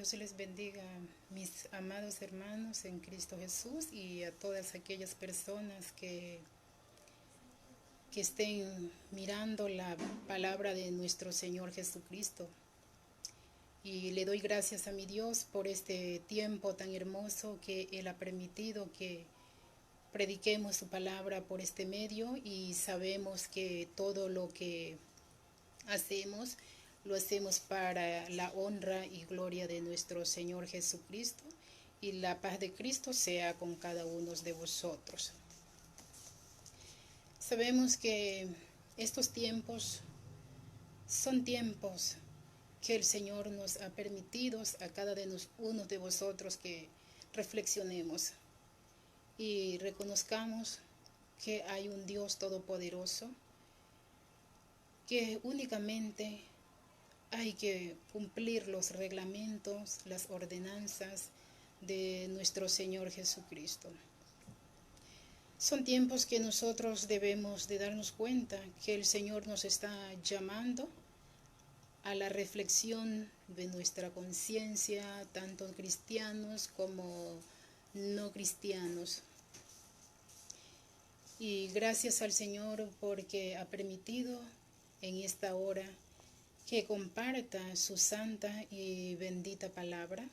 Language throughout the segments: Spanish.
Dios les bendiga, mis amados hermanos en Cristo Jesús, y a todas aquellas personas que estén mirando la palabra de nuestro Señor Jesucristo. Y le doy gracias a mi Dios por este tiempo tan hermoso que Él ha permitido que prediquemos su palabra por este medio, y sabemos que todo lo que hacemos lo hacemos para la honra y gloria de nuestro Señor Jesucristo, y la paz de Cristo sea con cada uno de vosotros. Sabemos que estos tiempos son tiempos que el Señor nos ha permitido a cada uno de vosotros que reflexionemos y reconozcamos que hay un Dios todopoderoso, que únicamente hay que cumplir los reglamentos, las ordenanzas de nuestro Señor Jesucristo. Son tiempos que nosotros debemos de darnos cuenta que el Señor nos está llamando a la reflexión de nuestra conciencia, tanto cristianos como no cristianos. Y gracias al Señor porque ha permitido en esta hora que comparta su santa y bendita palabra.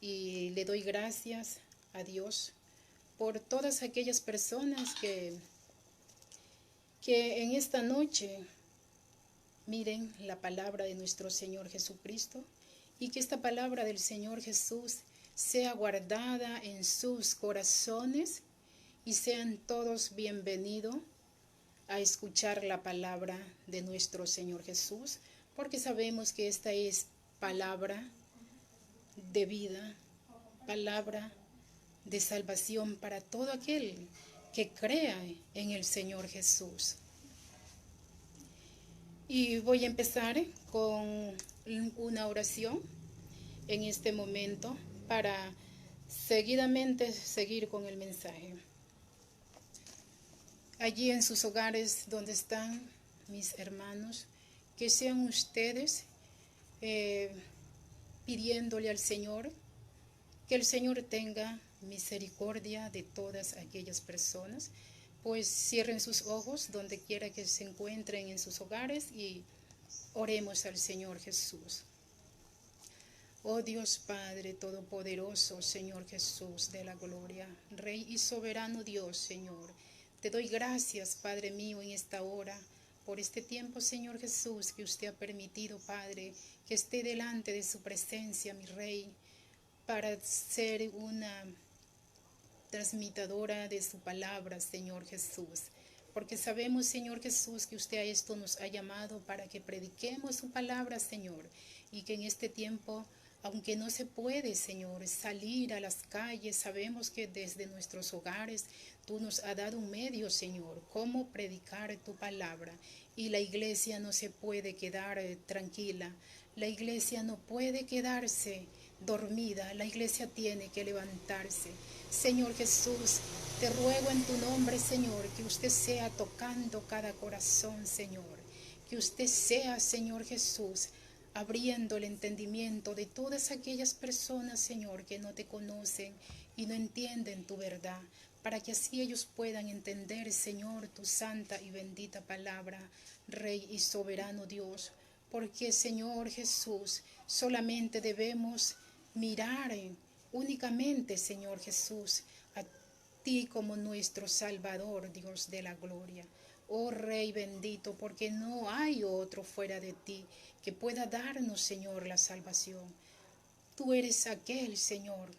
Y le doy gracias a Dios por todas aquellas personas que en esta noche miren la palabra de nuestro Señor Jesucristo, y que esta palabra del Señor Jesús sea guardada en sus corazones, y sean todos bienvenidos a escuchar la palabra de nuestro Señor Jesús, porque sabemos que esta es palabra de vida, palabra de salvación para todo aquel que crea en el Señor Jesús. Y voy a empezar con una oración en este momento para seguidamente seguir con el mensaje. Allí en sus hogares donde están mis hermanos, que sean ustedes pidiéndole al Señor que el Señor tenga misericordia de todas aquellas personas. Pues cierren sus ojos donde quiera que se encuentren en sus hogares y oremos al Señor Jesús. Oh Dios Padre Todopoderoso, Señor Jesús de la gloria, Rey y soberano Dios, Señor, te doy gracias, Padre mío, en esta hora, por este tiempo, Señor Jesús, que usted ha permitido, Padre, que esté delante de su presencia, mi Rey, para ser una transmitidora de su palabra, Señor Jesús. Porque sabemos, Señor Jesús, que usted a esto nos ha llamado para que prediquemos su palabra, Señor, y que en este tiempo, aunque no se puede, Señor, salir a las calles, sabemos que desde nuestros hogares tú nos has dado un medio, Señor, cómo predicar tu palabra. Y la iglesia no se puede quedar tranquila, la iglesia no puede quedarse dormida, la iglesia tiene que levantarse. Señor Jesús, te ruego en tu nombre, Señor, que usted sea tocando cada corazón, Señor, que usted sea, Señor Jesús, abriendo el entendimiento de todas aquellas personas, Señor, que no te conocen y no entienden tu verdad, para que así ellos puedan entender, Señor, tu santa y bendita palabra, Rey y soberano Dios. Porque, Señor Jesús, solamente debemos mirar únicamente, Señor Jesús, a ti como nuestro Salvador, Dios de la gloria. Oh Rey bendito, porque no hay otro fuera de ti que pueda darnos, Señor, la salvación. Tú eres aquel, Señor,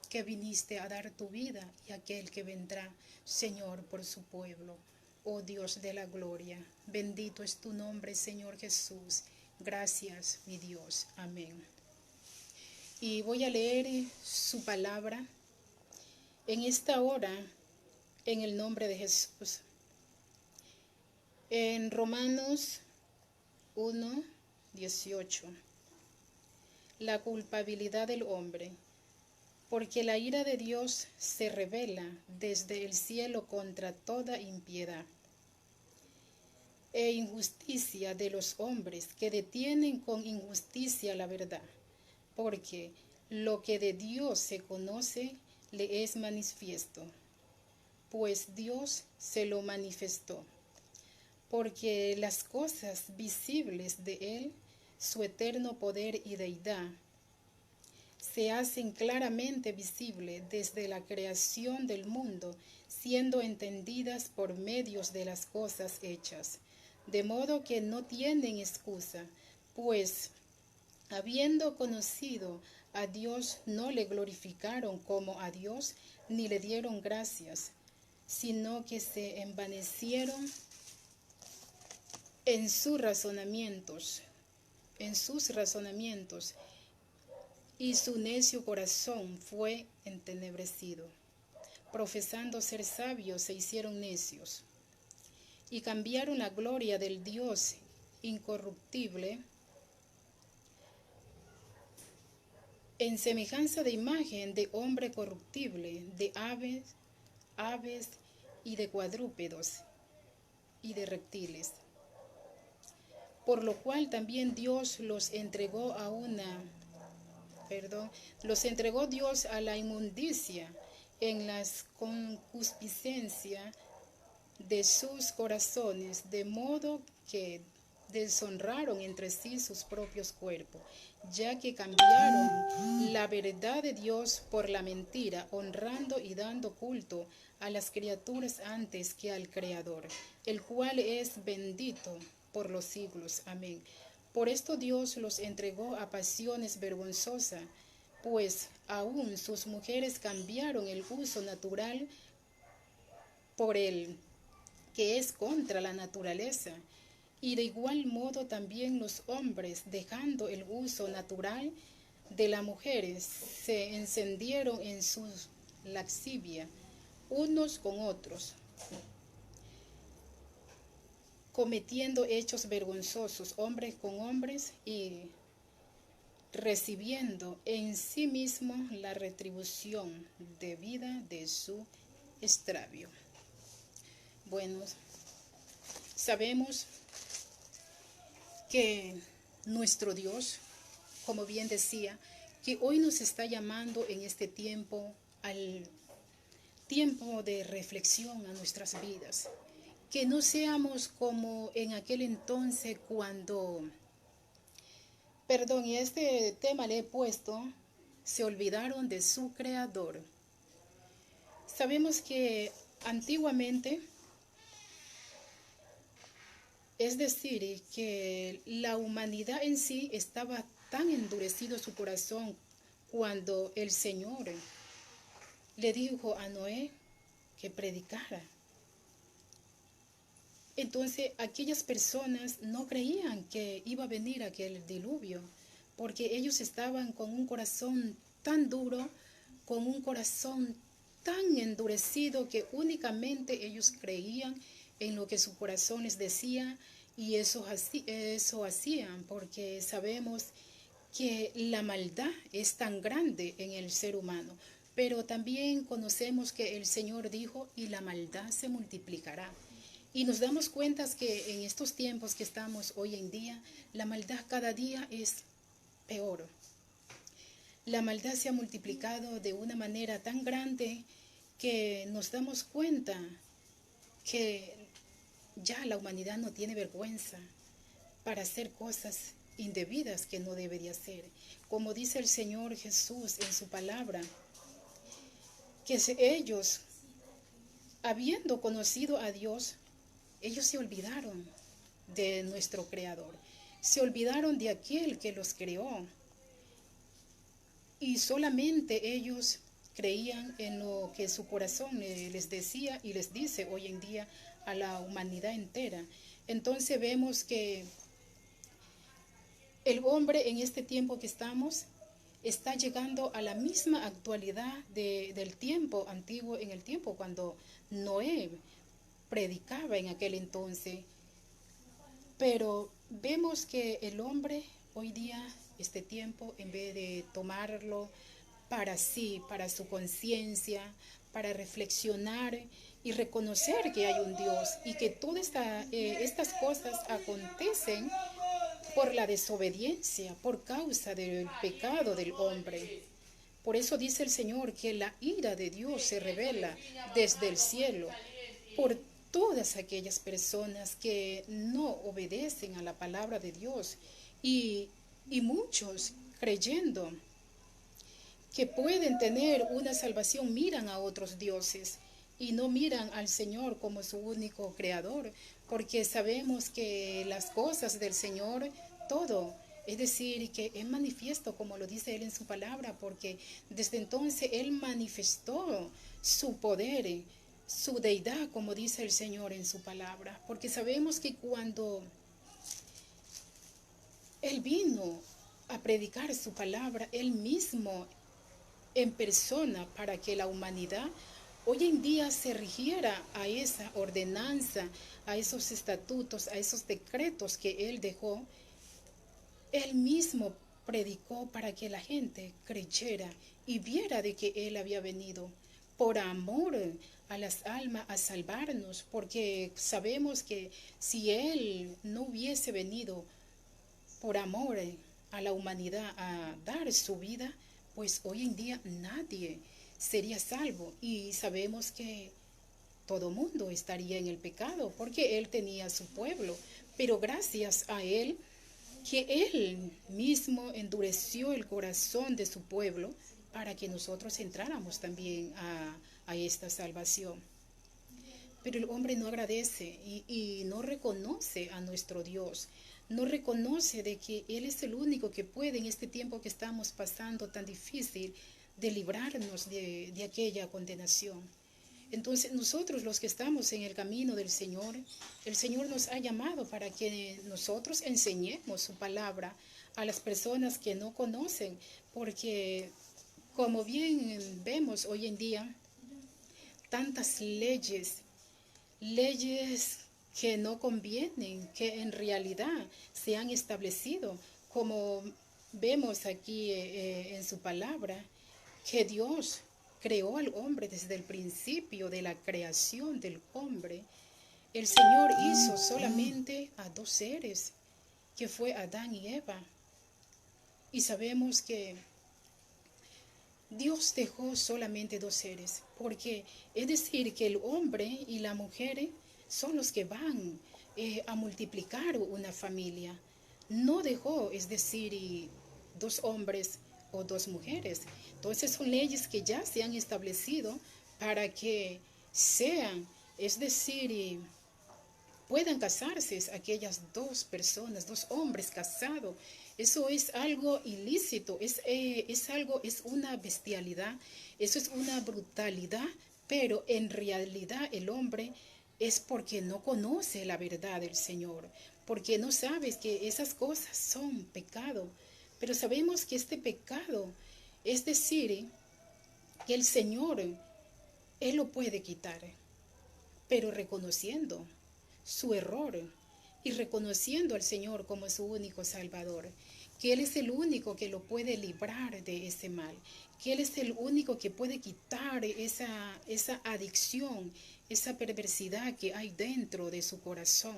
que viniste a dar tu vida, y aquel que vendrá, Señor, por su pueblo. Oh Dios de la gloria, bendito es tu nombre, Señor Jesús. Gracias, mi Dios. Amén. Y voy a leer su palabra en esta hora, en el nombre de Jesús. En Romanos 1:18. La culpabilidad del hombre. Porque la ira de Dios se revela desde el cielo contra toda impiedad e injusticia de los hombres que detienen con injusticia la verdad. porque lo que de Dios se conoce le es manifiesto, pues Dios se lo manifestó, porque las cosas visibles de Él, su eterno poder y deidad, se hacen claramente visibles desde la creación del mundo, siendo entendidas por medios de las cosas hechas, de modo que no tienen excusa, pues, habiendo conocido a Dios, no le glorificaron como a Dios, ni le dieron gracias, sino que se envanecieron en sus razonamientos, y su necio corazón fue entenebrecido. Profesando ser sabios, se hicieron necios, y cambiaron la gloria del Dios incorruptible en semejanza de imagen de hombre corruptible, de aves y de cuadrúpedos y de reptiles. Por lo cual también Dios los entregó Dios a la inmundicia en las concupiscencias de sus corazones, de modo que deshonraron entre sí sus propios cuerpos, ya que cambiaron la verdad de Dios por la mentira, honrando y dando culto a las criaturas antes que al Creador, el cual es bendito por los siglos. Amén. Por esto Dios los entregó a pasiones vergonzosas, pues aún sus mujeres cambiaron el uso natural por el que es contra la naturaleza. Y de igual modo también los hombres, dejando el uso natural de las mujeres, se encendieron en su lascivia unos con otros, cometiendo hechos vergonzosos, hombres con hombres, y recibiendo en sí mismo la retribución debida de su extravío. Bueno, sabemos que nuestro Dios, como bien decía, que hoy nos está llamando en este tiempo al tiempo de reflexión a nuestras vidas. Que no seamos como en aquel entonces cuando, y este tema le he puesto, se olvidaron de su Creador. Sabemos que antiguamente, es decir, que la humanidad en sí estaba tan endurecido su corazón cuando el Señor le dijo a Noé que predicara. Entonces aquellas personas no creían que iba a venir aquel diluvio, porque ellos estaban con un corazón tan duro, con un corazón tan endurecido, que únicamente ellos creían en lo que sus corazones decían, y eso hacían, porque sabemos que la maldad es tan grande en el ser humano. Pero también conocemos que el Señor dijo, y la maldad se multiplicará. Y nos damos cuenta que en estos tiempos que estamos hoy en día, la maldad cada día es peor. La maldad se ha multiplicado de una manera tan grande que nos damos cuenta que ya la humanidad no tiene vergüenza para hacer cosas indebidas que no debería hacer. Como dice el Señor Jesús en su palabra, que ellos, habiendo conocido a Dios, ellos se olvidaron de nuestro Creador, se olvidaron de aquel que los creó, y solamente ellos creían en lo que su corazón les decía y les dice hoy en día a la humanidad entera. Entonces vemos que el hombre en este tiempo que estamos está llegando a la misma actualidad del tiempo antiguo, en el tiempo cuando Noé predicaba en aquel entonces. Pero vemos que el hombre hoy día, este tiempo, en vez de tomarlo para sí, para su conciencia, para reflexionar y reconocer que hay un Dios y que todas estas cosas acontecen por la desobediencia, por causa del pecado del hombre. Por eso dice el Señor que la ira de Dios se revela desde el cielo por todas aquellas personas que no obedecen a la palabra de Dios y muchos creyendo que pueden tener una salvación miran a otros dioses y no miran al Señor como su único creador, porque sabemos que las cosas del Señor, todo, es decir, que es manifiesto como lo dice Él en su palabra, porque desde entonces Él manifestó su poder, su deidad, como dice el Señor en su palabra, porque sabemos que cuando Él vino a predicar su palabra, Él mismo en persona para que la humanidad hoy en día se rigiera a esa ordenanza, a esos estatutos, a esos decretos que Él dejó. Él mismo predicó para que la gente creyera y viera de que Él había venido por amor a las almas a salvarnos, porque sabemos que si Él no hubiese venido por amor a la humanidad a dar su vida, pues hoy en día nadie sería salvo y sabemos que todo mundo estaría en el pecado porque Él tenía su pueblo, pero gracias a Él, que Él mismo endureció el corazón de su pueblo para que nosotros entráramos también a esta salvación. Pero el hombre no agradece y no reconoce a nuestro Dios, no reconoce de que Él es el único que puede en este tiempo que estamos pasando tan difícil de librarnos de aquella condenación. Entonces nosotros los que estamos en el camino del Señor, el Señor nos ha llamado para que nosotros enseñemos su palabra a las personas que no conocen, porque como bien vemos hoy en día, tantas leyes que no convienen, que en realidad se han establecido, como vemos aquí en su palabra, que Dios creó al hombre desde el principio de la creación del hombre. El Señor hizo solamente a dos seres, que fue Adán y Eva. Y sabemos que Dios dejó solamente dos seres, porque es decir que el hombre y la mujer son los que van a multiplicar una familia. No dejó, es decir, dos hombres o dos mujeres. Entonces son leyes que ya se han establecido para que sean, es decir, puedan casarse aquellas dos personas, dos hombres casados. Eso es algo ilícito, es una bestialidad, eso es una brutalidad, pero en realidad el hombre es porque no conoce la verdad del Señor, porque no sabes que esas cosas son pecado. Pero sabemos que este pecado, es decir, que el Señor, Él lo puede quitar, pero reconociendo su error y reconociendo al Señor como su único Salvador, que Él es el único que lo puede librar de ese mal, que Él es el único que puede quitar esa adicción, esa perversidad que hay dentro de su corazón.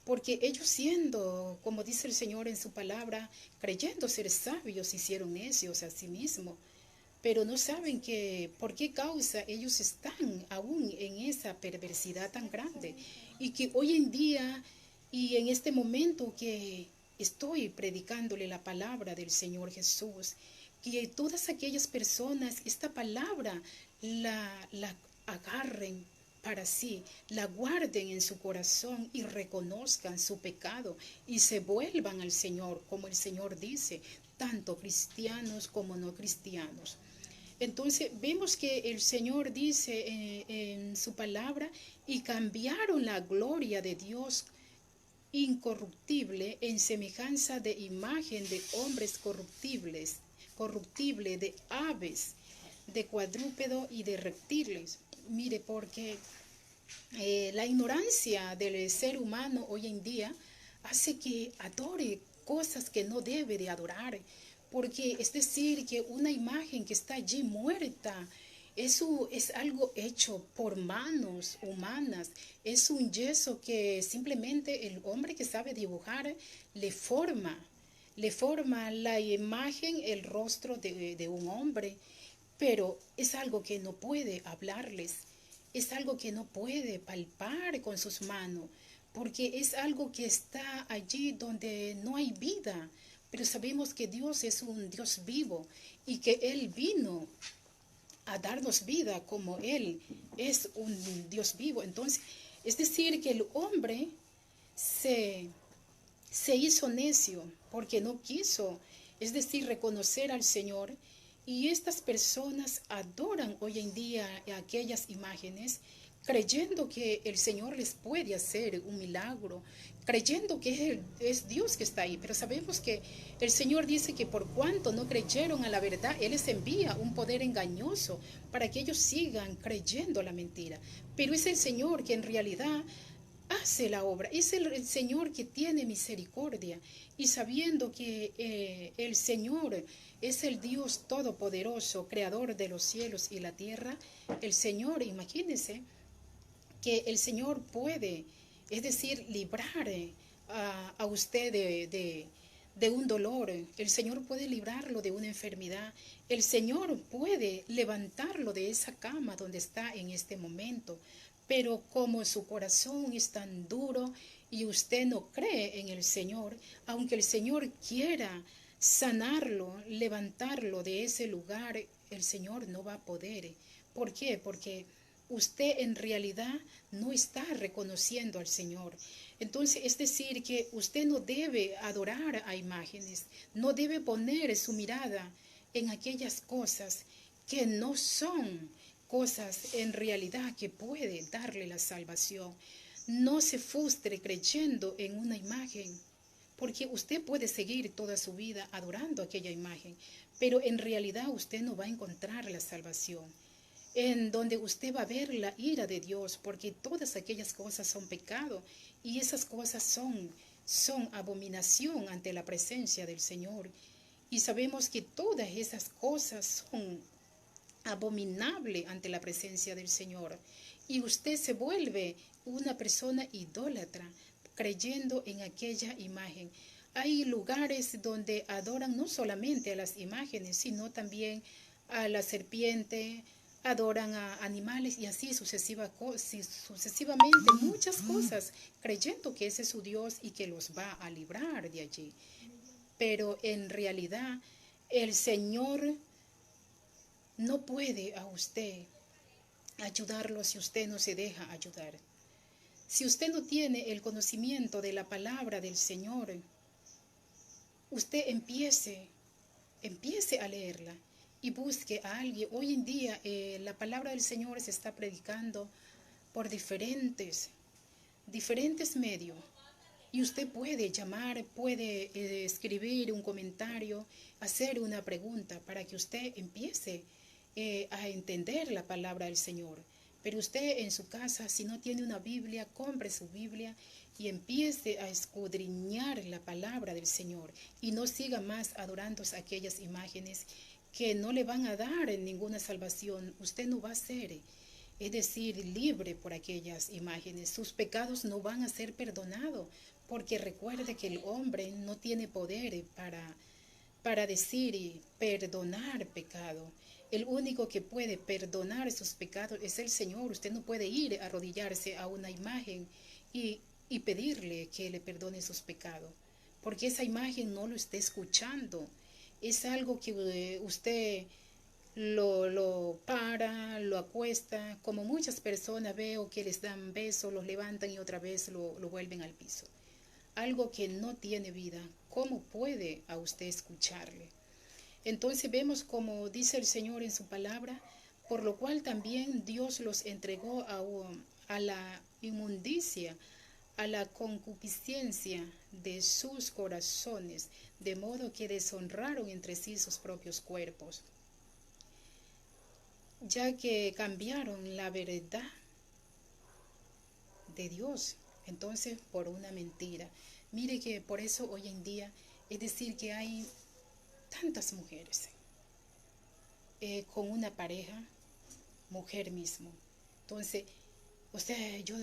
Porque ellos siendo, como dice el Señor en su palabra, creyendo ser sabios, hicieron necios a sí mismos, pero no saben que por qué causa ellos están aún en esa perversidad tan grande y que hoy en día y en este momento que estoy predicándole la palabra del Señor Jesús, que todas aquellas personas esta palabra la agarren para sí, la guarden en su corazón y reconozcan su pecado y se vuelvan al Señor, como el Señor dice, tanto cristianos como no cristianos. Entonces vemos que el Señor dice en su palabra, y cambiaron la gloria de Dios incorruptible en semejanza de imagen de hombres corruptible de aves, de cuadrúpedo y de reptiles. Mire, porque la ignorancia del ser humano hoy en día hace que adore cosas que no debe de adorar, porque es decir que una imagen que está allí muerta Eso es algo hecho por manos humanas. Es un yeso que simplemente el hombre que sabe dibujar le forma. Le forma la imagen, el rostro de un hombre. Pero es algo que no puede hablarles. Es algo que no puede palpar con sus manos. Porque es algo que está allí donde no hay vida. Pero sabemos que Dios es un Dios vivo y que Él vino a darnos vida como Él es un Dios vivo. Entonces, es decir, que el hombre se, se hizo necio porque no quiso, es decir, reconocer al Señor. Y estas personas adoran hoy en día aquellas imágenes creyendo que el Señor les puede hacer un milagro, creyendo que es Dios que está ahí. Pero sabemos que el Señor dice que por cuanto no creyeron a la verdad, Él les envía un poder engañoso para que ellos sigan creyendo la mentira. Pero es el Señor que en realidad hace la obra. Es el Señor que tiene misericordia. Y sabiendo que el Señor es el Dios todopoderoso, creador de los cielos y la tierra, el Señor, imagínense, que el Señor puede, es decir, librar a usted de un dolor. El Señor puede librarlo de una enfermedad. El Señor puede levantarlo de esa cama donde está en este momento. Pero como su corazón es tan duro y usted no cree en el Señor, aunque el Señor quiera sanarlo, levantarlo de ese lugar, el Señor no va a poder. ¿Por qué? Porque usted en realidad no está reconociendo al Señor. Entonces, es decir, que usted no debe adorar a imágenes, no debe poner su mirada en aquellas cosas que no son cosas en realidad que puede darle la salvación. No se frustre creyendo en una imagen, porque usted puede seguir toda su vida adorando aquella imagen, pero en realidad usted no va a encontrar la salvación, en donde usted va a ver la ira de Dios, porque todas aquellas cosas son pecado y esas cosas son abominación ante la presencia del Señor. Y sabemos que todas esas cosas son abominables ante la presencia del Señor. Y usted se vuelve una persona idólatra, creyendo en aquella imagen. Hay lugares donde adoran no solamente a las imágenes, sino también a la serpiente, adoran a animales y así sucesivamente muchas cosas, creyendo que ese es su Dios y que los va a librar de allí. Pero en realidad el Señor no puede a usted ayudarlo si usted no se deja ayudar. Si usted no tiene el conocimiento de la palabra del Señor, usted empiece a leerla y busque a alguien. Hoy en día la palabra del Señor se está predicando por diferentes medios. Y usted puede llamar, puede escribir un comentario, hacer una pregunta para que usted empiece a entender la palabra del Señor. Pero usted en su casa, si no tiene una Biblia, compre su Biblia y empiece a escudriñar la palabra del Señor y no siga más adorando aquellas imágenes que no le van a dar ninguna salvación. Usted no va a ser, es decir, libre por aquellas imágenes. Sus pecados no van a ser perdonados, porque recuerde que el hombre no tiene poder para decir y perdonar pecado. El único que puede perdonar sus pecados es el Señor. Usted no puede ir a arrodillarse a una imagen y pedirle que le perdone sus pecados, porque esa imagen no lo está escuchando. Es algo que usted lo para, lo acuesta, como muchas personas veo que les dan besos, los levantan y otra vez lo vuelven al piso. Algo que no tiene vida, ¿cómo puede a usted escucharle? Entonces vemos como dice el Señor en su palabra, por lo cual también Dios los entregó a la inmundicia, a la concupiscencia de sus corazones, de modo que deshonraron entre sí sus propios cuerpos, ya que cambiaron la verdad de Dios, entonces por una mentira. Mire que por eso hoy en día, es decir, que hay tantas mujeres con una pareja mujer mismo. Entonces, yo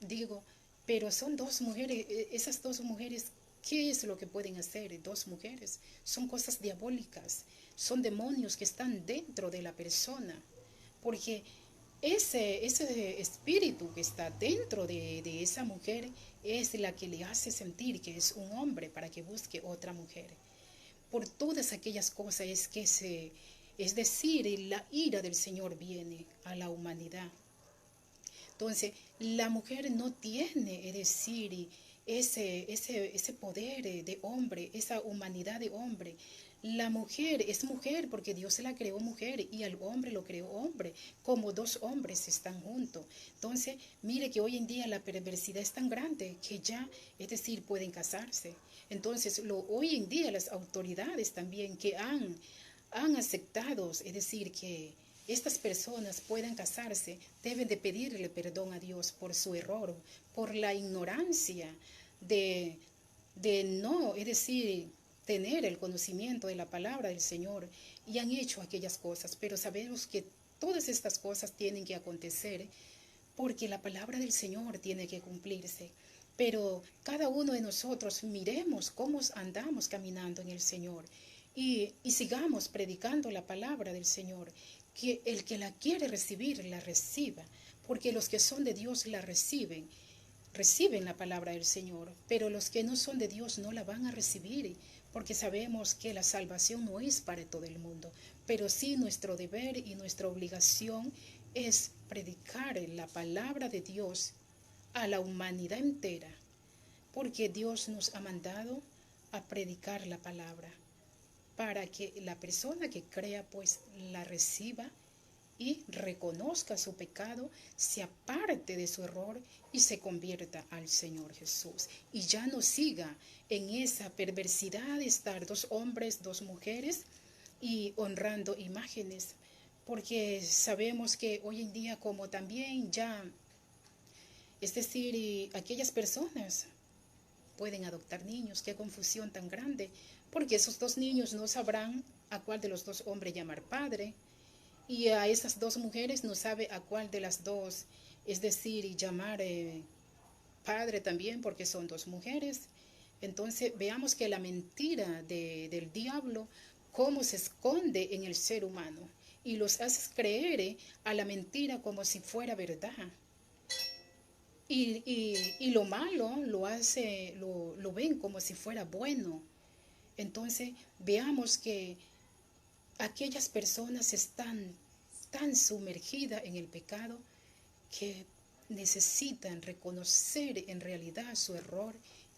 digo, pero son dos mujeres, esas dos mujeres, ¿qué es lo que pueden hacer? Dos mujeres, son cosas diabólicas, son demonios que están dentro de la persona, porque ese espíritu que está dentro de esa mujer es la que le hace sentir que es un hombre para que busque otra mujer. Por todas aquellas cosas es decir, la ira del Señor viene a la humanidad. Entonces, la mujer no tiene, es decir, ese poder de hombre, esa humanidad de hombre. La mujer es mujer porque Dios la creó mujer y al hombre lo creó hombre, como dos hombres están juntos. Entonces, mire que hoy en día la perversidad es tan grande que ya, es decir, pueden casarse. Entonces, hoy en día las autoridades también que han aceptado, es decir, que estas personas puedan casarse, deben de pedirle perdón a Dios por su error, por la ignorancia de, de no, es decir, tener el conocimiento de la palabra del Señor y han hecho aquellas cosas, pero sabemos que todas estas cosas tienen que acontecer porque la palabra del Señor tiene que cumplirse. Pero cada uno de nosotros miremos cómo andamos caminando en el Señor y sigamos predicando la palabra del Señor, que el que la quiere recibir, la reciba, porque los que son de Dios la reciben la palabra del Señor, pero los que no son de Dios no la van a recibir, porque sabemos que la salvación no es para todo el mundo, pero sí nuestro deber y nuestra obligación es predicar la palabra de Dios a la humanidad entera, porque Dios nos ha mandado a predicar la palabra para que la persona que crea pues la reciba y reconozca su pecado, se aparte de su error y se convierta al Señor Jesús. Y ya no siga en esa perversidad de estar dos hombres, dos mujeres y honrando imágenes, porque sabemos que hoy en día como también ya, es decir, y aquellas personas pueden adoptar niños, qué confusión tan grande, porque esos dos niños no sabrán a cuál de los dos hombres llamar padre, y a esas dos mujeres no sabe a cuál de las dos, es decir, llamar padre también, porque son dos mujeres. Entonces veamos que la mentira del diablo, cómo se esconde en el ser humano, y los hace creer a la mentira como si fuera verdad. Y lo malo lo ven como si fuera bueno. Entonces veamos que aquellas personas están tan sumergidas en el pecado que necesitan reconocer en realidad su error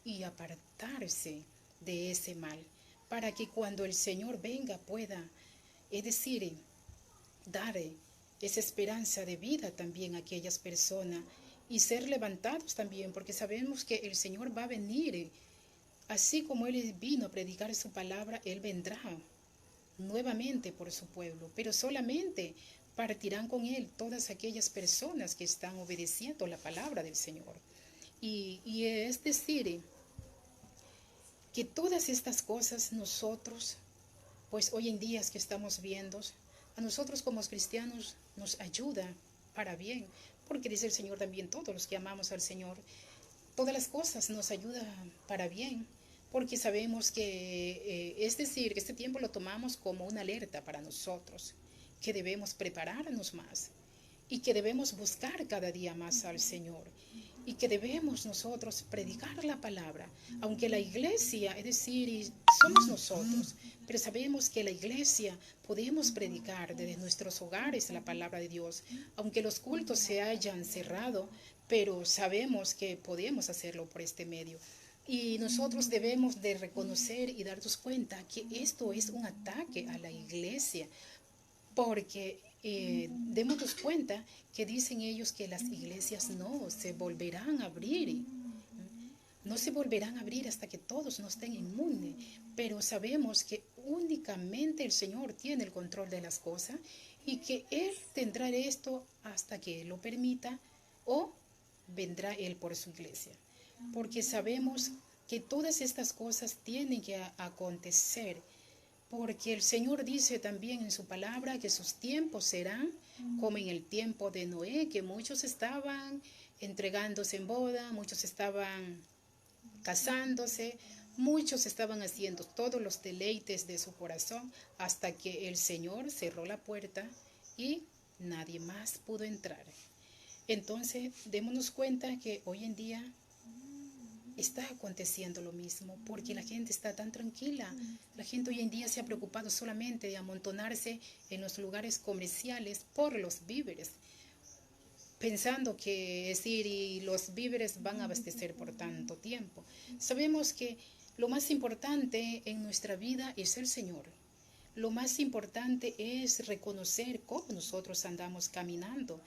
y apartarse de ese mal, para que cuando el Señor venga pueda, es decir, dar esa esperanza de vida también a aquellas personas y ser levantados también, porque sabemos que el Señor va a venir, así como Él vino a predicar su palabra, Él vendrá nuevamente por su pueblo, pero solamente partirán con Él todas aquellas personas que están obedeciendo la palabra del Señor. Y es decir, que todas estas cosas nosotros, pues hoy en día es que estamos viendo, a nosotros como cristianos nos ayuda para bien, porque dice el Señor también, todos los que amamos al Señor, todas las cosas nos ayudan para bien, porque sabemos que, es decir, que este tiempo lo tomamos como una alerta para nosotros, que debemos prepararnos más y que debemos buscar cada día más al Señor y que debemos nosotros predicar la palabra, aunque la iglesia, es decir, somos nosotros, pero sabemos que la iglesia podemos predicar desde nuestros hogares la palabra de Dios, aunque los cultos se hayan cerrado, pero sabemos que podemos hacerlo por este medio. Y nosotros debemos de reconocer y darnos cuenta que esto es un ataque a la iglesia, porque démonos cuenta que dicen ellos que las iglesias no se volverán a abrir, no se volverán a abrir hasta que todos no estén inmunes, pero sabemos que únicamente el Señor tiene el control de las cosas y que Él tendrá esto hasta que Él lo permita o vendrá Él por su iglesia, porque sabemos que todas estas cosas tienen que acontecer, porque el Señor dice también en su palabra que sus tiempos serán como en el tiempo de Noé, que muchos estaban entregándose en boda, muchos estaban casándose, muchos estaban haciendo todos los deleites de su corazón hasta que el Señor cerró la puerta y nadie más pudo entrar. Entonces, démonos cuenta que hoy en día está aconteciendo lo mismo, porque la gente está tan tranquila. La gente hoy en día se ha preocupado solamente de amontonarse en los lugares comerciales por los víveres, pensando que es decir, y los víveres van a abastecer por tanto tiempo. Sabemos que lo más importante en nuestra vida es el Señor. Lo más importante es reconocer cómo nosotros andamos caminando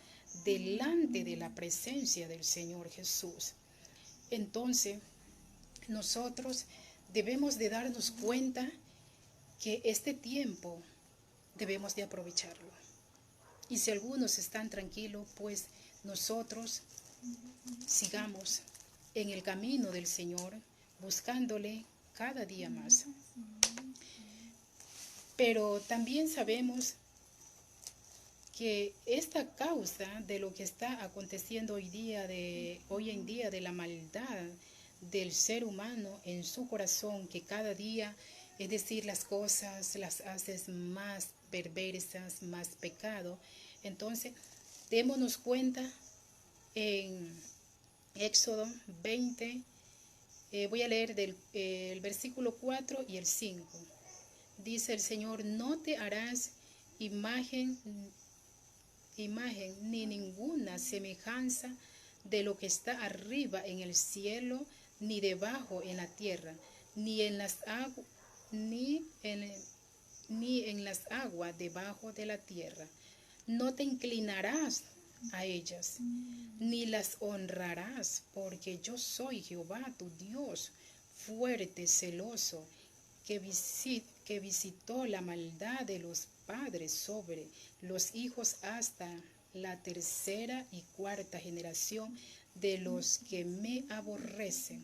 delante de la presencia del Señor Jesús. Entonces, nosotros debemos de darnos cuenta que este tiempo debemos de aprovecharlo. Y si algunos están tranquilos, pues nosotros sigamos en el camino del Señor, buscándole cada día más. Pero también sabemos que esta causa de lo que está aconteciendo hoy en día, de la maldad del ser humano en su corazón, que cada día, es decir, las cosas las haces más perversas, más pecado. Entonces, démonos cuenta en Éxodo 20, voy a leer el versículo 4 y el 5. Dice el Señor: no te harás imagen ni ninguna semejanza de lo que está arriba en el cielo, ni debajo en la tierra, ni en las aguas debajo de la tierra. No te inclinarás a ellas, ni las honrarás, porque yo soy Jehová tu Dios, fuerte, celoso, que visitó la maldad de los padres sobre los hijos hasta la tercera y cuarta generación de los que me aborrecen.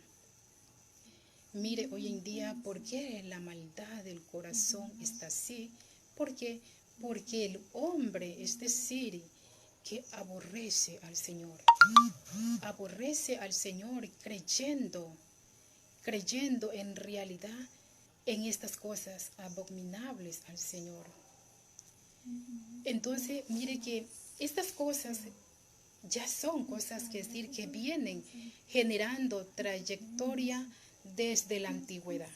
Mire, hoy en día, ¿por qué la maldad del corazón está así? Porque el hombre, es decir, que aborrece al Señor creyendo en realidad en estas cosas abominables al Señor. Entonces, mire que estas cosas ya son cosas que vienen generando trayectoria desde la antigüedad.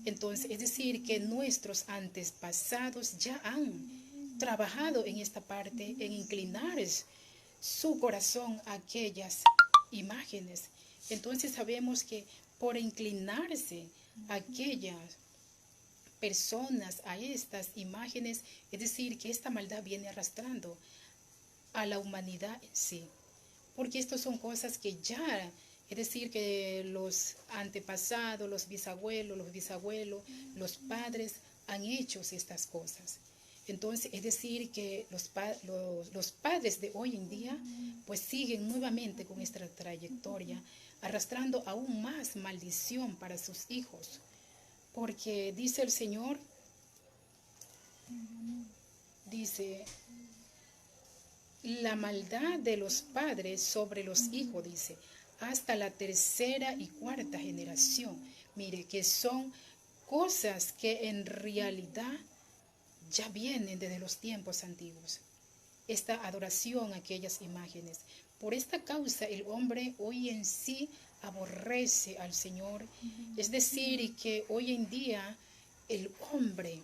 Entonces, es decir, que nuestros antepasados ya han trabajado en esta parte, en inclinar su corazón a aquellas imágenes. Entonces sabemos que por inclinarse a aquellas personas, a estas imágenes, es decir, que esta maldad viene arrastrando a la humanidad en sí. Porque estas son cosas que ya, es decir, que los antepasados, los bisabuelos, los padres han hecho estas cosas. Entonces, es decir, que los padres de hoy en día, pues siguen nuevamente con esta trayectoria, arrastrando aún más maldición para sus hijos. Porque dice el Señor, dice, la maldad de los padres sobre los hijos, dice, hasta la tercera y cuarta generación. Mire, que son cosas que en realidad ya vienen desde los tiempos antiguos. Esta adoración a aquellas imágenes. Por esta causa el hombre hoy en sí aborrece al Señor. Es decir, que hoy en día el hombre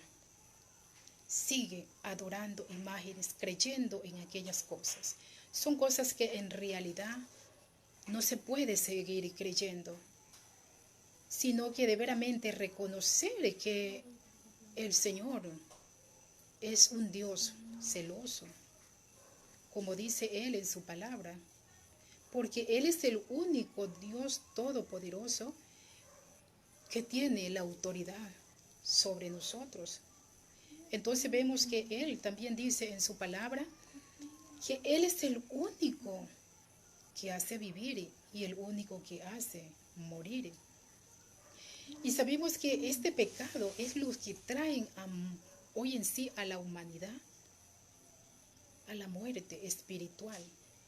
sigue adorando imágenes, creyendo en aquellas cosas. Son cosas que en realidad no se puede seguir creyendo, sino que de veramente reconocer que el Señor es un Dios celoso, como dice Él en su palabra, porque Él es el único Dios todopoderoso que tiene la autoridad sobre nosotros. Entonces vemos que Él también dice en su palabra que Él es el único que hace vivir y el único que hace morir. Y sabemos que este pecado es lo que traen hoy en sí a la humanidad a la muerte espiritual.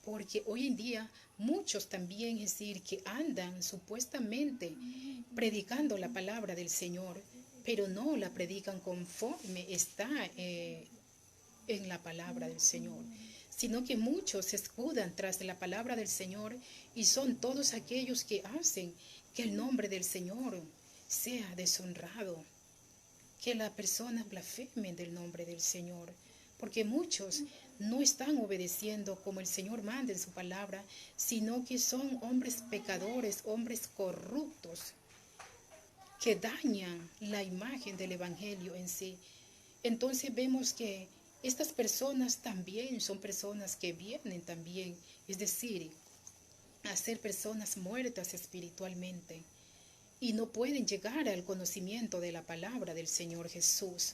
Porque hoy en día muchos también, es decir, que andan supuestamente predicando la palabra del Señor, pero no la predican conforme está en la palabra del Señor, sino que muchos se escudan tras de la palabra del Señor y son todos aquellos que hacen que el nombre del Señor sea deshonrado, que las personas blasfemen del nombre del Señor, porque muchos no están obedeciendo como el Señor manda en su palabra, sino que son hombres pecadores, hombres corruptos, que dañan la imagen del Evangelio en sí. Entonces vemos que estas personas también son personas que vienen también, es decir, a ser personas muertas espiritualmente y no pueden llegar al conocimiento de la palabra del Señor Jesús.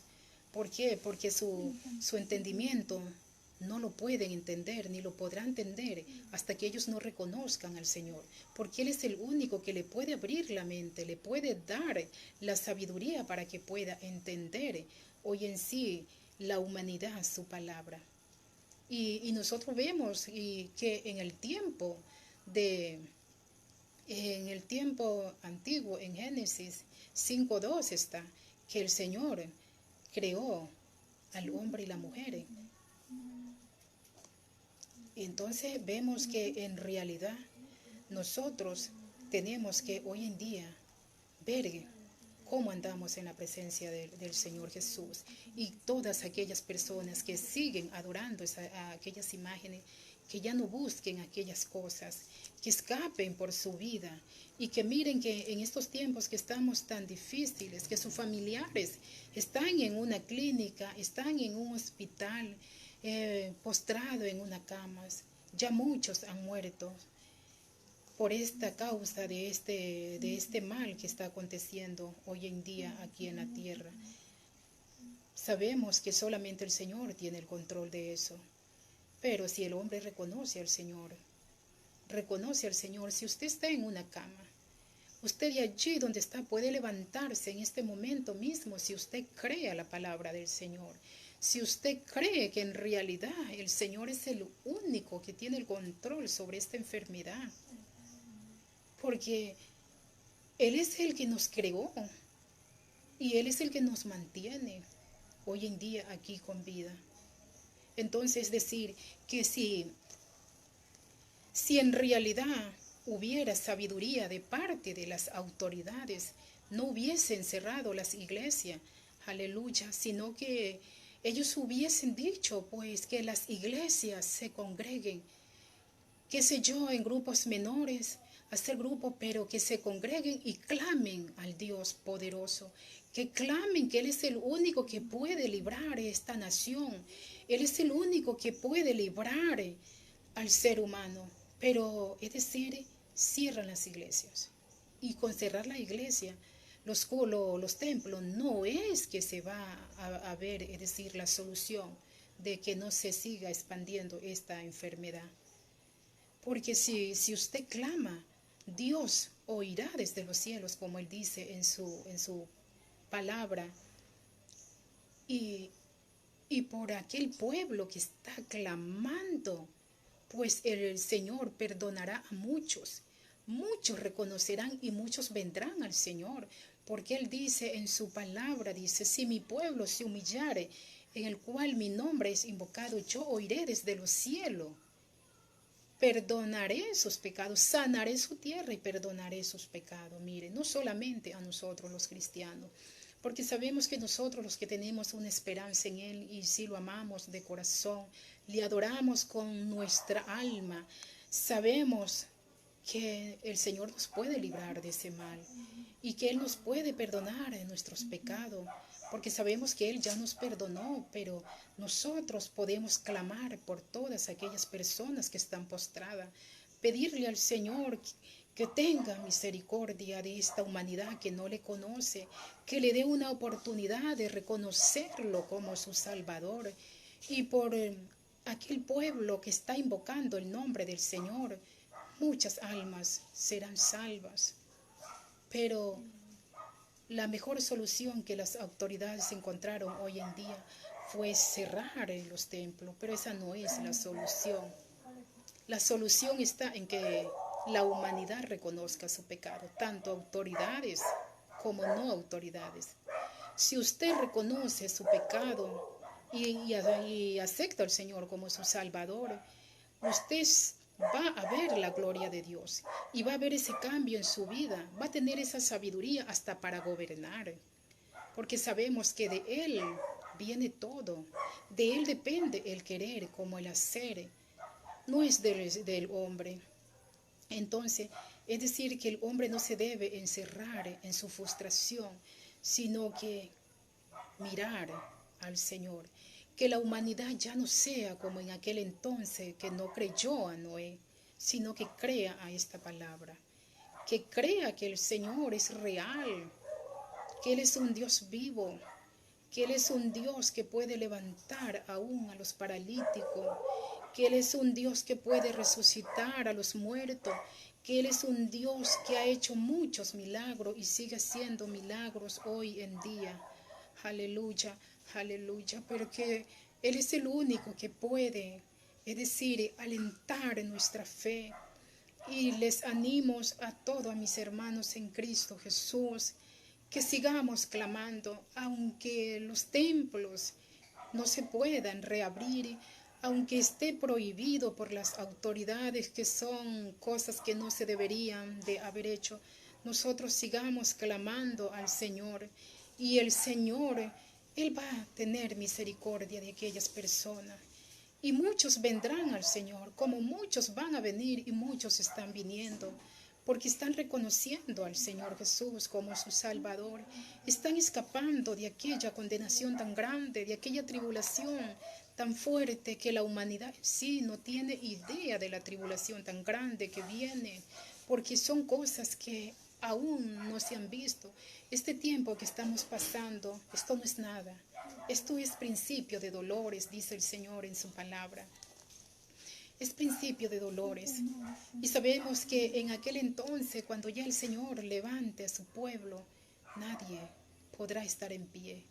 ¿Por qué? Porque su entendimiento no lo pueden entender ni lo podrán entender hasta que ellos no reconozcan al Señor, porque Él es el único que le puede abrir la mente, le puede dar la sabiduría para que pueda entender hoy en sí la humanidad su palabra. Y nosotros vemos que en el tiempo antiguo, en Génesis 5:2 está que el Señor creó al hombre y la mujer. Entonces vemos que en realidad nosotros tenemos que hoy en día ver cómo andamos en la presencia del Señor Jesús, y todas aquellas personas que siguen adorando a aquellas imágenes, que ya no busquen aquellas cosas, que escapen por su vida y que miren que en estos tiempos que estamos tan difíciles, que sus familiares están en una clínica, están en un hospital, postrado en una cama. Ya muchos han muerto por esta causa de este mal que está aconteciendo hoy en día aquí en la tierra. Sabemos que solamente el Señor tiene el control de eso, pero si el hombre reconoce al Señor, si usted está en una cama, usted de allí donde está puede levantarse en este momento mismo si usted cree a la palabra del Señor. Si usted cree que en realidad el Señor es el único que tiene el control sobre esta enfermedad, porque Él es el que nos creó y Él es el que nos mantiene hoy en día aquí con vida. Entonces decir que si en realidad hubiera sabiduría de parte de las autoridades, no hubiesen cerrado las iglesias, aleluya, sino que ellos hubiesen dicho pues que las iglesias se congreguen, qué sé yo, en grupos menores, hacer grupos, pero que se congreguen y clamen al Dios poderoso, que clamen que Él es el único que puede librar esta nación, Él es el único que puede librar al ser humano. Pero es decir, cierran las iglesias, y con cerrar la iglesia, los templos, no es que se va a ver, es decir, la solución de que no se siga expandiendo esta enfermedad. Porque si usted clama, Dios oirá desde los cielos, como Él dice en su palabra. Y por aquel pueblo que está clamando, pues el Señor perdonará a muchos. Muchos reconocerán y muchos vendrán al Señor. Porque Él dice en su palabra, dice, si mi pueblo se humillare, en el cual mi nombre es invocado, yo oiré desde los cielos. Perdonaré sus pecados, sanaré su tierra y perdonaré sus pecados. Mire, no solamente a nosotros los cristianos, porque sabemos que nosotros los que tenemos una esperanza en Él y si lo amamos de corazón, le adoramos con nuestra alma, sabemos que el Señor nos puede librar de ese mal y que Él nos puede perdonar de nuestros pecados, porque sabemos que Él ya nos perdonó, pero nosotros podemos clamar por todas aquellas personas que están postradas, pedirle al Señor que tenga misericordia de esta humanidad que no le conoce, que le dé una oportunidad de reconocerlo como su Salvador, y por aquel pueblo que está invocando el nombre del Señor, muchas almas serán salvas. Pero la mejor solución que las autoridades encontraron hoy en día fue cerrar los templos, pero esa no es la solución. La solución está en que la humanidad reconozca su pecado, tanto autoridades como no autoridades. Si usted reconoce su pecado y acepta al Señor como su Salvador, usted va a ver la gloria de Dios y va a ver ese cambio en su vida, va a tener esa sabiduría hasta para gobernar, porque sabemos que de Él viene todo, de Él depende el querer como el hacer, no es del hombre. Entonces, es decir, que el hombre no se debe encerrar en su frustración, sino que mirar al Señor. Que la humanidad ya no sea como en aquel entonces que no creyó a Noé, sino que crea a esta palabra. Que crea que el Señor es real, que Él es un Dios vivo, que Él es un Dios que puede levantar aún a los paralíticos, que Él es un Dios que puede resucitar a los muertos, que Él es un Dios que ha hecho muchos milagros y sigue haciendo milagros hoy en día. Aleluya, aleluya, pero que Él es el único que puede, es decir, alentar nuestra fe. Y les animo a todos, a mis hermanos en Cristo Jesús, que sigamos clamando, aunque los templos no se puedan reabrir, aunque esté prohibido por las autoridades, que son cosas que no se deberían de haber hecho. Nosotros sigamos clamando al Señor, y el Señor, Él va a tener misericordia de aquellas personas. Y muchos vendrán al Señor, como muchos van a venir y muchos están viniendo, porque están reconociendo al Señor Jesús como su Salvador. Están escapando de aquella condenación tan grande, de aquella tribulación tan fuerte, que la humanidad en sí no tiene idea de la tribulación tan grande que viene, porque son cosas que aún no se han visto. Este tiempo que estamos pasando, esto no es nada. Esto es principio de dolores, dice el Señor en su palabra. Es principio de dolores. Y sabemos que en aquel entonces, cuando ya el Señor levante a su pueblo, nadie podrá estar en pie.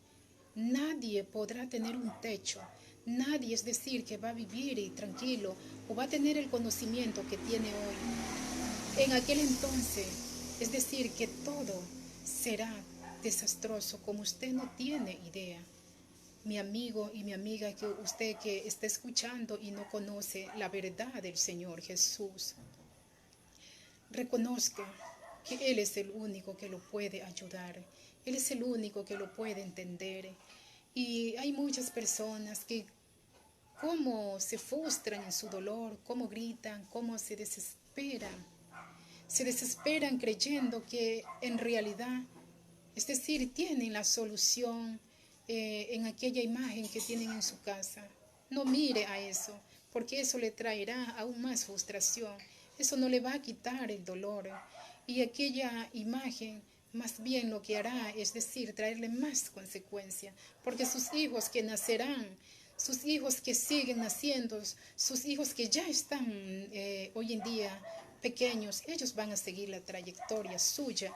Nadie podrá tener un techo. Nadie, es decir, que va a vivir tranquilo o va a tener el conocimiento que tiene hoy. En aquel entonces, es decir, que todo será desastroso, como usted no tiene idea. Mi amigo y mi amiga, que usted que está escuchando y no conoce la verdad del Señor Jesús, reconozca que Él es el único que lo puede ayudar. Él es el único que lo puede entender. Y hay muchas personas que cómo se frustran en su dolor, cómo gritan, cómo se desesperan. Se desesperan creyendo que en realidad, es decir, tienen la solución en aquella imagen que tienen en su casa. No mire a eso, porque eso le traerá aún más frustración. Eso no le va a quitar el dolor. Y aquella imagen más bien lo que hará es decir, traerle más consecuencia, porque sus hijos que nacerán, sus hijos que siguen naciendo, sus hijos que ya están hoy en día pequeños, ellos van a seguir la trayectoria suya,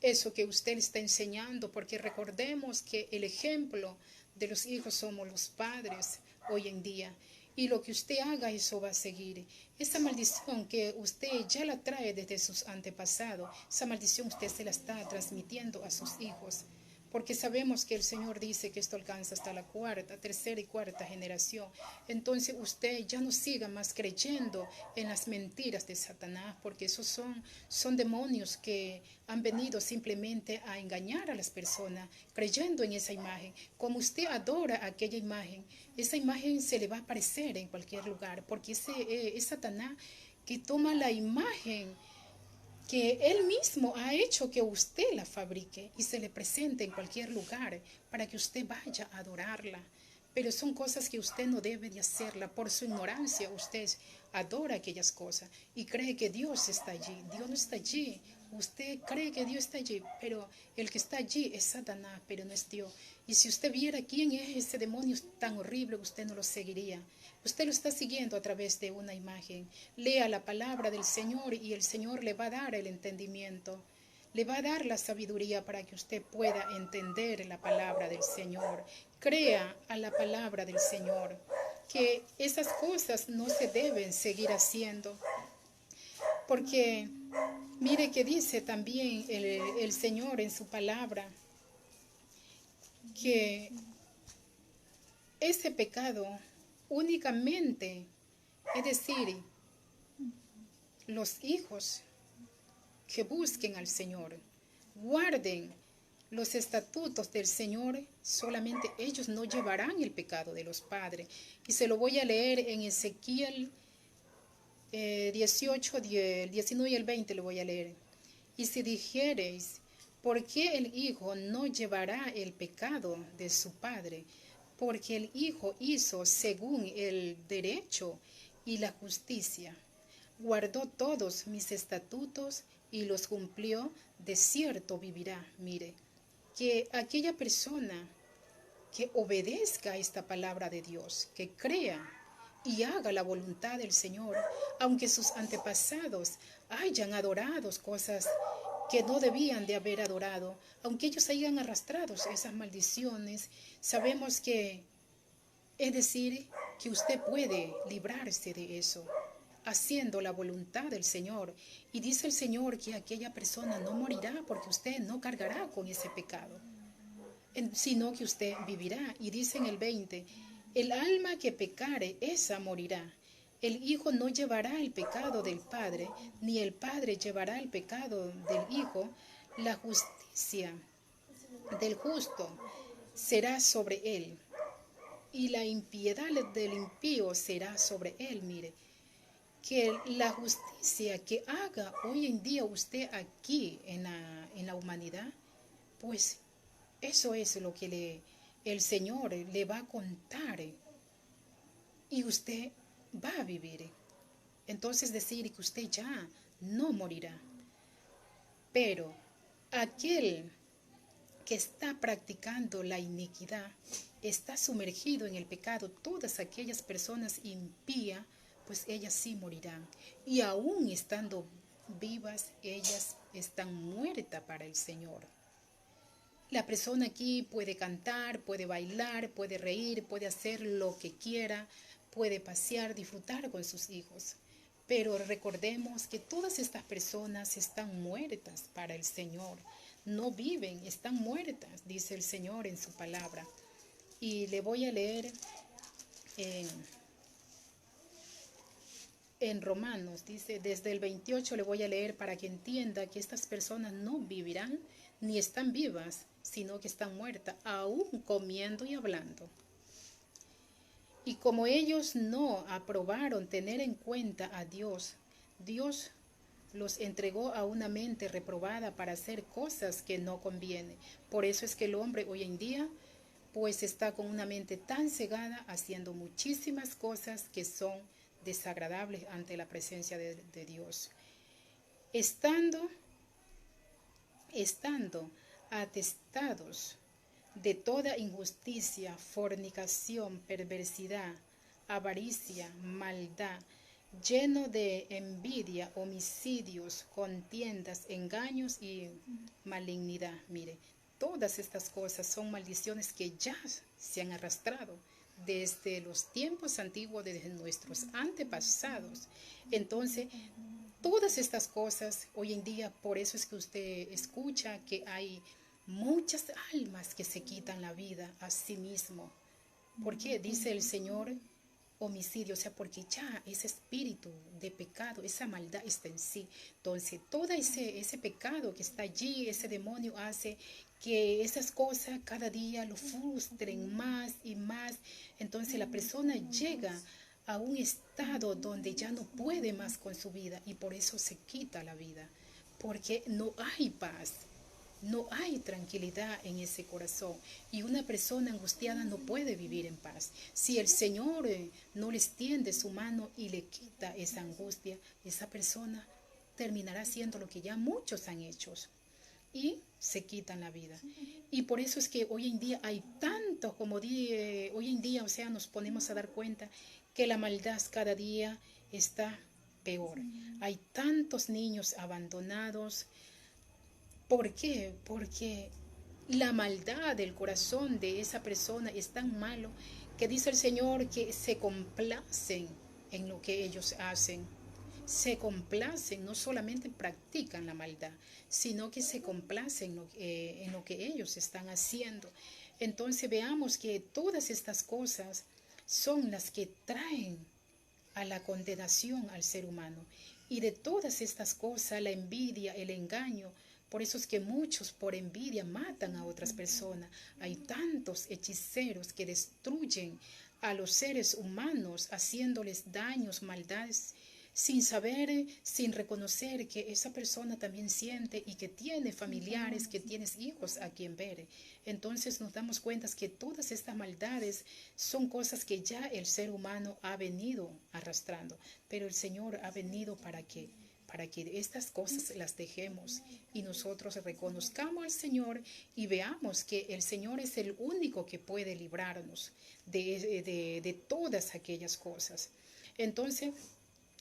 eso que usted está enseñando, porque recordemos que el ejemplo de los hijos somos los padres hoy en día. Y lo que usted haga, eso va a seguir. Esa maldición que usted ya la trae desde sus antepasados, esa maldición usted se la está transmitiendo a sus hijos. Porque sabemos que el Señor dice que esto alcanza hasta la cuarta, tercera y cuarta generación. Entonces usted ya no siga más creyendo en las mentiras de Satanás, porque esos son demonios que han venido simplemente a engañar a las personas, creyendo en esa imagen. Como usted adora aquella imagen, esa imagen se le va a aparecer en cualquier lugar, porque es Satanás que toma la imagen que Él mismo ha hecho que usted la fabrique y se le presente en cualquier lugar para que usted vaya a adorarla. Pero son cosas que usted no debe de hacerla. Por su ignorancia usted adora aquellas cosas y cree que Dios está allí. Dios no está allí. Usted cree que Dios está allí, pero el que está allí es Satanás, pero no es Dios. Y si usted viera quién es ese demonio tan horrible, usted no lo seguiría. Usted lo está siguiendo a través de una imagen. Lea la palabra del Señor y el Señor le va a dar el entendimiento. le va a dar la sabiduría para que usted pueda entender la palabra del Señor. Crea a la palabra del Señor, que esas cosas no se deben seguir haciendo. Porque mire que dice también el Señor en su palabra, que ese pecado únicamente, es decir, los hijos que busquen al Señor, guarden los estatutos del Señor, solamente ellos no llevarán el pecado de los padres. Y se lo voy a leer en Ezequiel 18, el 19 y el 20 lo voy a leer. Y si dijereis, ¿por qué el hijo no llevará el pecado de su padre? Porque el hijo hizo según el derecho y la justicia. Guardó todos mis estatutos y los cumplió, de cierto vivirá. Mire, que aquella persona que obedezca esta palabra de Dios, que crea y haga la voluntad del Señor, aunque sus antepasados hayan adorado cosas que no debían de haber adorado, aunque ellos hayan arrastrado esas maldiciones, sabemos que, es decir, que usted puede librarse de eso, haciendo la voluntad del Señor. Y dice el Señor que aquella persona no morirá porque usted no cargará con ese pecado, sino que usted vivirá. Y dice en el 20, el alma que pecare, esa morirá. El hijo no llevará el pecado del padre, ni el padre llevará el pecado del hijo. La justicia del justo será sobre él, y la impiedad del impío será sobre él. Mire, que la justicia que haga hoy en día usted aquí en la humanidad, pues eso es lo que el Señor le va a contar, y usted va a vivir. Entonces decir que usted ya no morirá. Pero aquel que está practicando la iniquidad, está sumergido en el pecado, todas aquellas personas impías, pues ellas sí morirán. Y aún estando vivas, ellas están muertas para el Señor. La persona aquí puede cantar, puede bailar, puede reír, puede hacer lo que quiera, puede pasear, disfrutar con sus hijos. Pero recordemos que todas estas personas están muertas para el Señor. No viven, están muertas, dice el Señor en su palabra. Y le voy a leer en Romanos, dice, desde el 28 le voy a leer para que entienda que estas personas no vivirán ni están vivas, sino que están muertas, aún comiendo y hablando. Y como ellos no aprobaron tener en cuenta a Dios, Dios los entregó a una mente reprobada para hacer cosas que no conviene. Por eso es que el hombre hoy en día pues está con una mente tan cegada, haciendo muchísimas cosas que son desagradables ante la presencia de Dios. Estando atestados de toda injusticia, fornicación, perversidad, avaricia, maldad, lleno de envidia, homicidios, contiendas, engaños y malignidad. Mire, todas estas cosas son maldiciones que ya se han arrastrado desde los tiempos antiguos, desde nuestros antepasados. Entonces, todas estas cosas hoy en día, por eso es que usted escucha que hay muchas almas que se quitan la vida a sí mismo. ¿Por qué? Dice el Señor, homicidio, o sea, porque ya ese espíritu de pecado, esa maldad está en sí. Entonces, todo ese pecado que está allí, ese demonio hace que esas cosas cada día lo frustren más y más. Entonces, la persona llega a un estado donde ya no puede más con su vida y por eso se quita la vida, porque no hay paz. No hay tranquilidad en ese corazón y una persona angustiada no puede vivir en paz. Si el Señor no le extiende su mano y le quita esa angustia, esa persona terminará haciendo lo que ya muchos han hecho y se quitan la vida. Y por eso es que hoy en día hay tanto, como hoy en día, o sea, nos ponemos a dar cuenta que la maldad cada día está peor. Hay tantos niños abandonados ¿Por qué? Porque la maldad del corazón de esa persona es tan malo que dice el Señor que se complacen en lo que ellos hacen. Se complacen, no solamente practican la maldad, sino que se complacen en lo que ellos están haciendo. Entonces veamos que todas estas cosas son las que traen a la condenación al ser humano. Y de todas estas cosas, la envidia, el engaño, por eso es que muchos por envidia matan a otras personas. Hay tantos hechiceros que destruyen a los seres humanos haciéndoles daños, maldades, sin saber, sin reconocer que esa persona también siente y que tiene familiares, que tiene hijos a quien ver. Entonces nos damos cuenta que todas estas maldades son cosas que ya el ser humano ha venido arrastrando, pero el Señor ha venido para que estas cosas las dejemos y nosotros reconozcamos al Señor y veamos que el Señor es el único que puede librarnos de todas aquellas cosas. Entonces,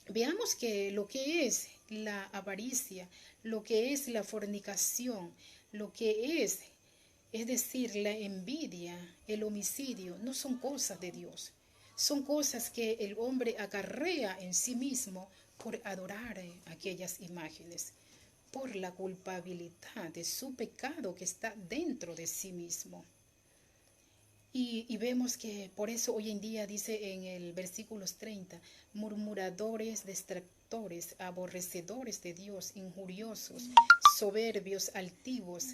veamos que lo que es la avaricia, lo que es la fornicación, lo que es decir, la envidia, el homicidio, no son cosas de Dios. Son cosas que el hombre acarrea en sí mismo por adorar aquellas imágenes, por la culpabilidad de su pecado que está dentro de sí mismo. Y vemos que por eso hoy en día dice en el versículos 30, murmuradores, distractores, aborrecedores de Dios, injuriosos, soberbios, altivos,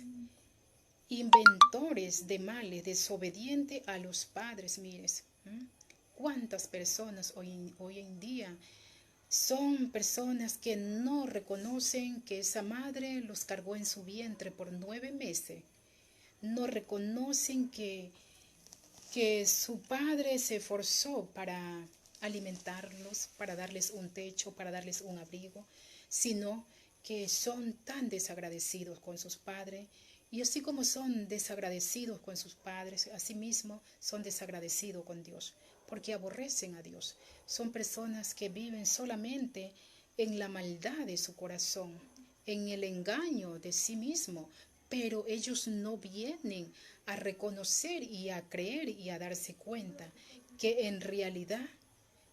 inventores de males, desobedientes a los padres. Mires, ¿cuántas personas hoy en día son personas que no reconocen que esa madre los cargó en su vientre por 9 meses? No reconocen que su padre se esforzó para alimentarlos, para darles un techo, para darles un abrigo, sino que son tan desagradecidos con sus padres. Y así como son desagradecidos con sus padres, asimismo son desagradecidos con Dios, porque aborrecen a Dios. Son personas que viven solamente en la maldad de su corazón, en el engaño de sí mismo, pero ellos no vienen a reconocer y a creer y a darse cuenta que en realidad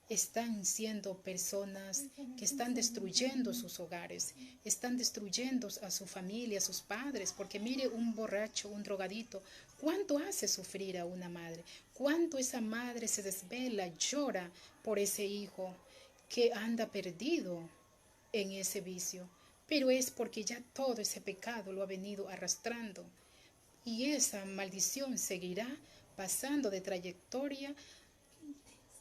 están siendo personas que están destruyendo sus hogares, están destruyendo a su familia, a sus padres, porque mire un borracho, un drogadito, ¿cuánto hace sufrir a una madre? ¿Cuánto esa madre se desvela, llora por ese hijo que anda perdido en ese vicio? Pero es porque ya todo ese pecado lo ha venido arrastrando y esa maldición seguirá pasando de trayectoria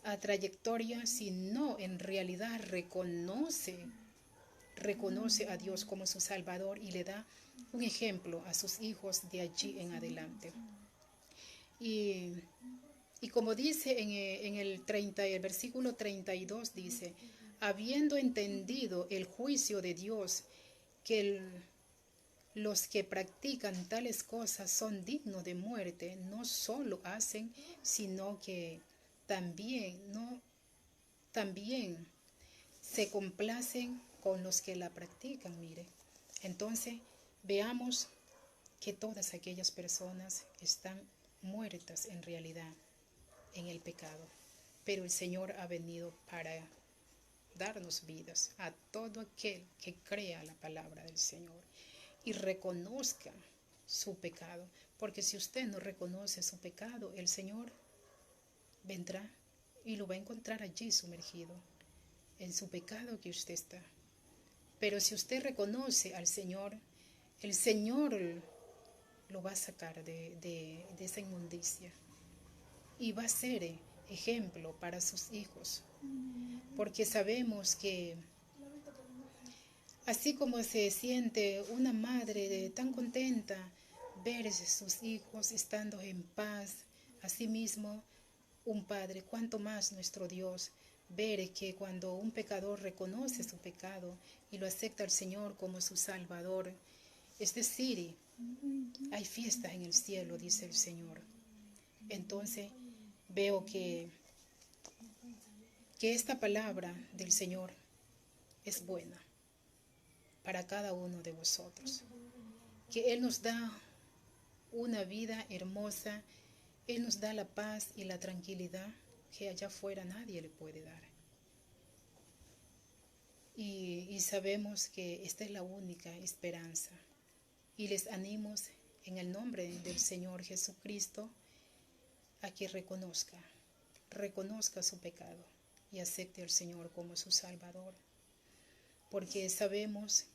a trayectoria si no en realidad reconoce a Dios como su Salvador y le da un ejemplo a sus hijos de allí en adelante. Y como dice en el versículo 32 dice, habiendo entendido el juicio de Dios, que los que practican tales cosas son dignos de muerte, no solo hacen, sino que también se complacen con los que la practican, mire. Entonces, veamos que todas aquellas personas están muertas en realidad en el pecado, pero el Señor ha venido para darnos vidas a todo aquel que crea la palabra del Señor y reconozca su pecado, porque si usted no reconoce su pecado, el Señor vendrá y lo va a encontrar allí sumergido en su pecado que usted está. Pero si usted reconoce al Señor, el Señor lo va a sacar de esa inmundicia y va a ser ejemplo para sus hijos, porque sabemos que así como se siente una madre tan contenta ver a sus hijos estando en paz, asimismo un padre, cuanto más nuestro Dios, ver que cuando un pecador reconoce su pecado y lo acepta al Señor como su Salvador, es decir, hay fiestas en el cielo, dice el Señor. Entonces veo que esta palabra del Señor es buena para cada uno de vosotros, que Él nos da una vida hermosa, Él nos da la paz y la tranquilidad que allá afuera nadie le puede dar. Y sabemos que esta es la única esperanza. Y les animo en el nombre del Señor Jesucristo a que reconozca su pecado y acepte al Señor como su Salvador. Porque sabemos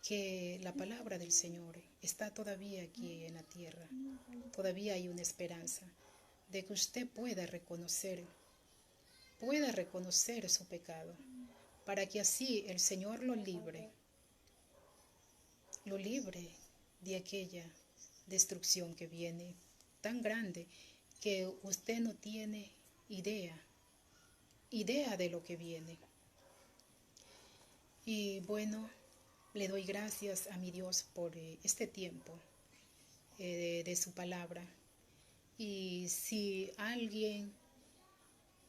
que la palabra del Señor está todavía aquí en la tierra. Todavía hay una esperanza de que usted pueda reconocer su pecado, para que así el Señor lo libre de aquella destrucción que viene tan grande que usted no tiene idea de lo que viene. Y bueno, le doy gracias a mi Dios por este tiempo de su palabra. Y si alguien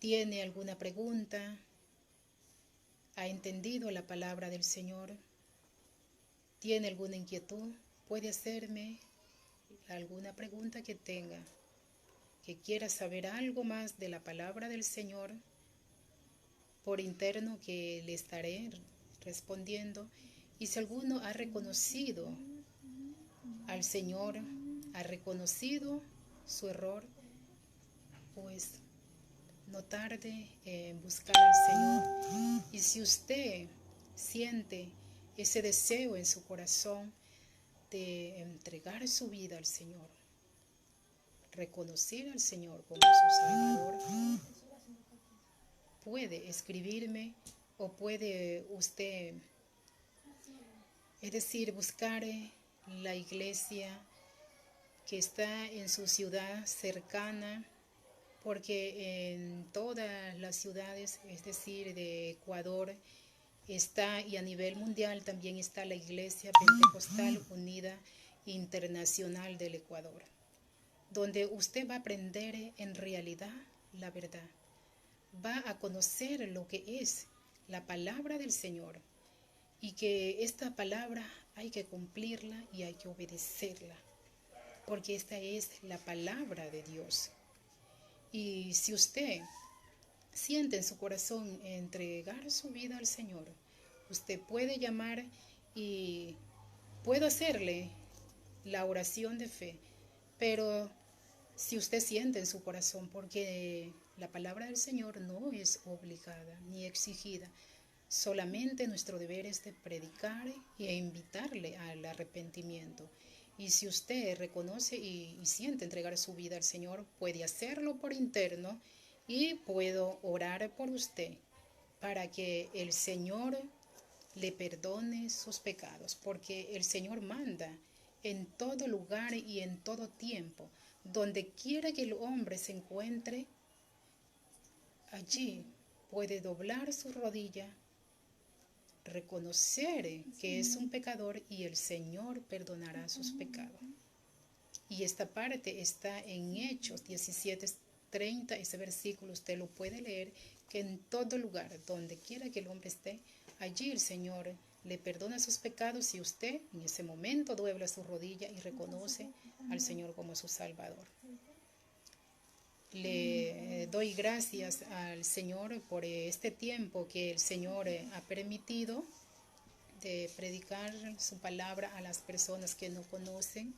tiene alguna pregunta, ha entendido la palabra del Señor, tiene alguna inquietud, puede hacerme alguna pregunta que tenga, que quiera saber algo más de la palabra del Señor por interno, que le estaré respondiendo. Y si alguno ha reconocido al Señor, ha reconocido su error, pues no tarde en buscar al Señor. Y si usted siente ese deseo en su corazón de entregar su vida al Señor, reconocer al Señor como su Salvador, puede escribirme o puede usted, es decir, buscar la iglesia que está en su ciudad cercana, porque en todas las ciudades, es decir, de Ecuador, está, y a nivel mundial también está la Iglesia Pentecostal Unida Internacional del Ecuador, donde usted va a aprender en realidad la verdad, va a conocer lo que es la palabra del Señor, y que esta palabra hay que cumplirla y hay que obedecerla, porque esta es la palabra de Dios. Y si usted siente en su corazón entregar su vida al Señor, usted puede llamar y puedo hacerle la oración de fe. Pero si usted siente en su corazón, porque la palabra del Señor no es obligada ni exigida, solamente nuestro deber es de predicar e invitarle al arrepentimiento. Y si usted reconoce y siente entregar su vida al Señor, puede hacerlo por interno y puedo orar por usted para que el Señor le perdone sus pecados, porque el Señor manda en todo lugar y en todo tiempo. Donde quiera que el hombre se encuentre, allí puede doblar su rodilla, reconocer que es un pecador y el Señor perdonará sus pecados. Y esta parte está en Hechos 17:30, ese versículo usted lo puede leer, que en todo lugar, donde quiera que el hombre esté, allí el Señor le perdona sus pecados si usted en ese momento dobla su rodilla y reconoce al Señor como su Salvador. Le doy gracias al Señor por este tiempo que el Señor ha permitido de predicar su palabra a las personas que no conocen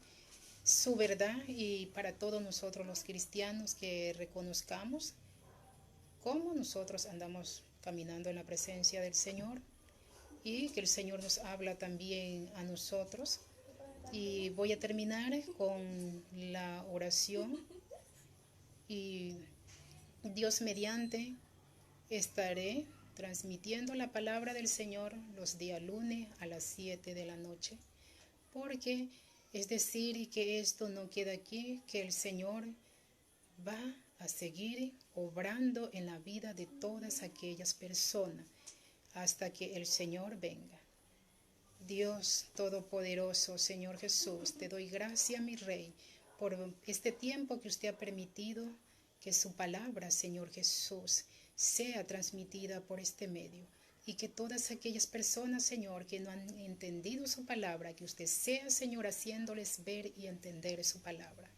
su verdad, y para todos nosotros los cristianos que reconozcamos cómo nosotros andamos caminando en la presencia del Señor, y que el Señor nos habla también a nosotros. Y voy a terminar con la oración, y Dios mediante estaré transmitiendo la palabra del Señor los días lunes a las 7 de la noche, porque es decir que esto no queda aquí, que el Señor va a seguir obrando en la vida de todas aquellas personas hasta que el Señor venga. Dios Todopoderoso, Señor Jesús, te doy gracias, mi Rey, por este tiempo que usted ha permitido que su palabra, Señor Jesús, sea transmitida por este medio. y que todas aquellas personas, Señor, que no han entendido su palabra, que usted sea, Señor, haciéndoles ver y entender su palabra.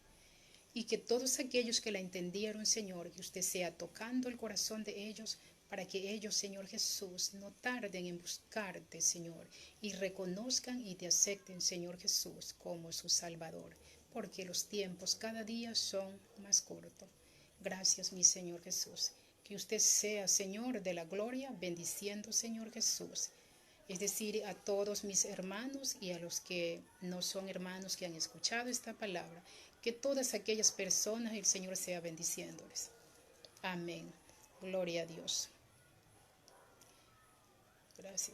Y que todos aquellos que la entendieron, Señor, que usted sea tocando el corazón de ellos, para que ellos, Señor Jesús, no tarden en buscarte, Señor, y reconozcan y te acepten, Señor Jesús, como su Salvador, porque los tiempos cada día son más cortos. Gracias, mi Señor Jesús. Que usted sea, Señor, de la gloria, bendiciendo, Señor Jesús. Es decir, a todos mis hermanos y a los que no son hermanos que han escuchado esta palabra, que todas aquellas personas el Señor sea bendiciéndoles. Amén. Gloria a Dios. Gracias.